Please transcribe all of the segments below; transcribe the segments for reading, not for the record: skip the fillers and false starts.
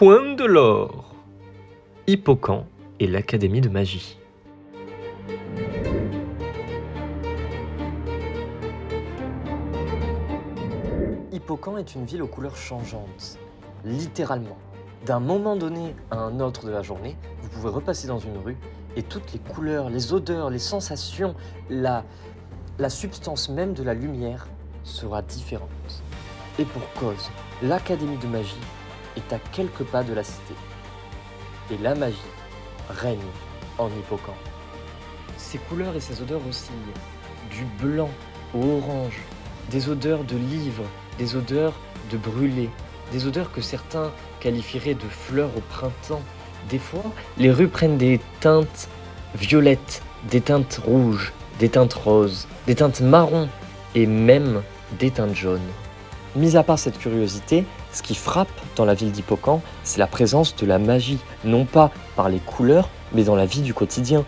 point de l'or. Hippocampe et l'Académie de magie. Hippocampe est une ville aux couleurs changeantes, littéralement. D'un moment donné à un autre de la journée, vous pouvez repasser dans une rue et toutes les couleurs, les odeurs, les sensations, la substance même de la lumière sera différente. Et pour cause, l'Académie de magie est à quelques pas de la cité. Et la magie règne en Hippocampe. Ses couleurs et ses odeurs oscillent, du blanc au orange, des odeurs de livres, des odeurs de brûlé, des odeurs que certains qualifieraient de fleurs au printemps. Des fois, les rues prennent des teintes violettes, des teintes rouges, des teintes roses, des teintes marron et même des teintes jaunes. Mis à part cette curiosité, ce qui frappe dans la ville d'Hippocampe, c'est la présence de la magie, non pas par les couleurs, mais dans la vie du quotidien.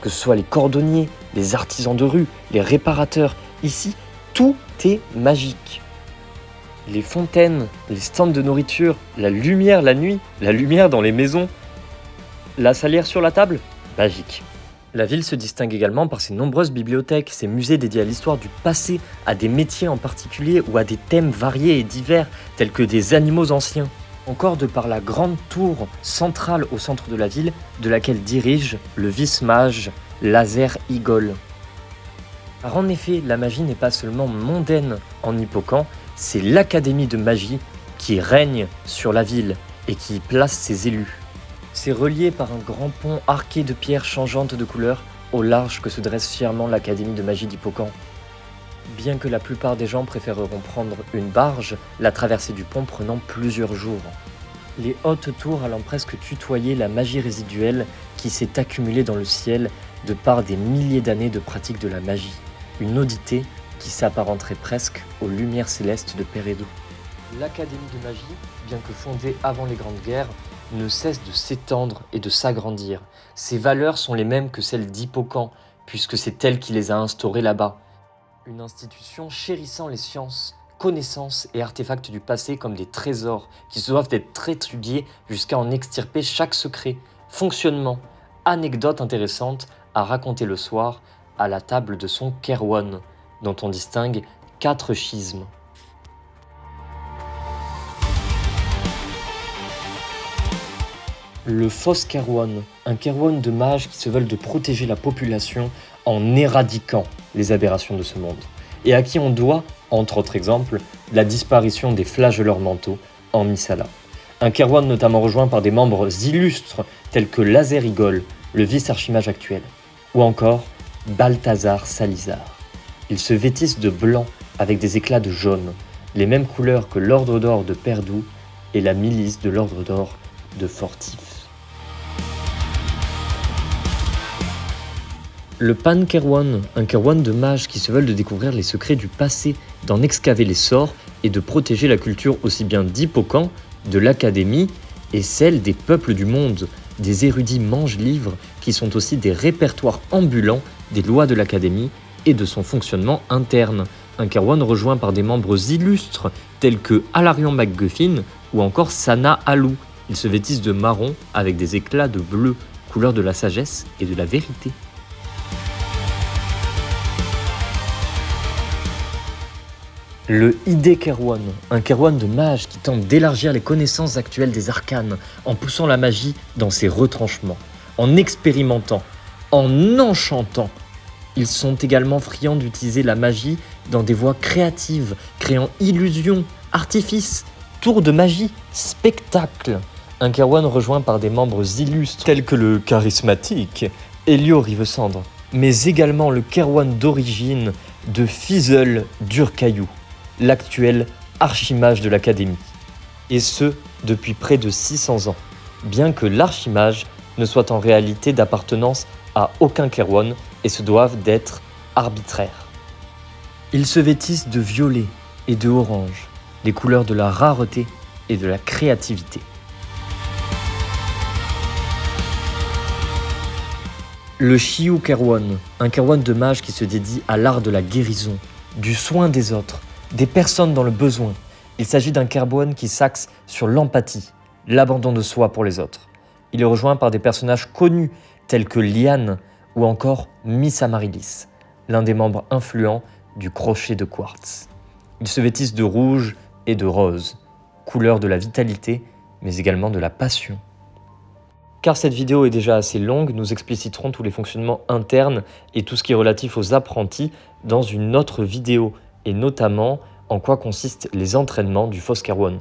Que ce soit les cordonniers, les artisans de rue, les réparateurs, ici, tout est magique. Les fontaines, les stands de nourriture, la lumière la nuit, la lumière dans les maisons, la salière sur la table, magique. La ville se distingue également par ses nombreuses bibliothèques, ses musées dédiés à l'histoire du passé, à des métiers en particulier ou à des thèmes variés et divers tels que des animaux anciens. Encore de par la grande tour centrale au centre de la ville, de laquelle dirige le vice-mage Laser Igol. Car en effet, la magie n'est pas seulement mondaine en Hippocampe, c'est l'Académie de magie qui règne sur la ville et qui y place ses élus. C'est relié par un grand pont arqué de pierres changeantes de couleur au large que se dresse fièrement l'Académie de magie d'Hippocampe. Bien que la plupart des gens préféreront prendre une barge, la traversée du pont prenant plusieurs jours. Les hautes tours allant presque tutoyer la magie résiduelle qui s'est accumulée dans le ciel de par des milliers d'années de pratique de la magie. Une oddité qui s'apparenterait presque aux lumières célestes de Peredo. L'Académie de magie, bien que fondée avant les Grandes Guerres, ne cesse de s'étendre et de s'agrandir. Ses valeurs sont les mêmes que celles d'Hippocampe, puisque c'est elle qui les a instaurées là-bas. Une institution chérissant les sciences, connaissances et artefacts du passé comme des trésors qui se doivent être étudiés jusqu'à en extirper chaque secret, fonctionnement, anecdote intéressante à raconter le soir à la table de son Kerwan, dont on distingue 4 schismes. Le fausse Kerwan, un Kerwan de mages qui se veulent de protéger la population en éradiquant les aberrations de ce monde, et à qui on doit, entre autres exemples, la disparition des flagelleurs mentaux en Misala. Un Kerwan notamment rejoint par des membres illustres tels que Laser Igol, le vice-archimage actuel, ou encore Balthazar Salizar. Ils se vêtissent de blanc avec des éclats de jaune, les mêmes couleurs que l'Ordre d'Or de Perdou et la milice de l'Ordre d'Or de Fortif. Le Pan Kerwan, un Kerwan de mages qui se veulent de découvrir les secrets du passé, d'en excaver les sorts et de protéger la culture aussi bien d'Hippocampe, de l'Académie et celle des peuples du monde, des érudits mange-livres qui sont aussi des répertoires ambulants des lois de l'Académie et de son fonctionnement interne. Un Kerwan rejoint par des membres illustres tels que Alarion MacGuffin ou encore Sana Alou. Ils se vêtissent de marron avec des éclats de bleu, couleur de la sagesse et de la vérité. Le Ide Kerwan, un Kerwan de mages qui tente d'élargir les connaissances actuelles des arcanes en poussant la magie dans ses retranchements, en expérimentant, en enchantant. Ils sont également friands d'utiliser la magie dans des voies créatives, créant illusions, artifices, tours de magie, spectacles. Un Kerwan rejoint par des membres illustres tels que le charismatique Elio Rivescendre, mais également le Kerwan d'origine de Fizzle Durcaillou, l'actuel archimage de l'Académie. Et ce, depuis près de 600 ans, bien que l'archimage ne soit en réalité d'appartenance à aucun Kerwan et se doivent d'être arbitraires. Ils se vêtissent de violet et de orange, les couleurs de la rareté et de la créativité. Le Shiu Kerwan, un Kerwan de mage qui se dédie à l'art de la guérison, du soin des autres, des personnes dans le besoin. Il s'agit d'un Kerwan qui s'axe sur l'empathie, l'abandon de soi pour les autres. Il est rejoint par des personnages connus tels que Liane ou encore Miss Amaryllis, l'un des membres influents du crochet de quartz. Ils se vêtissent de rouge et de rose, couleur de la vitalité, mais également de la passion. Car cette vidéo est déjà assez longue, nous expliciterons tous les fonctionnements internes et tout ce qui est relatif aux apprentis dans une autre vidéo, et notamment en quoi consistent les entraînements du Foskerone.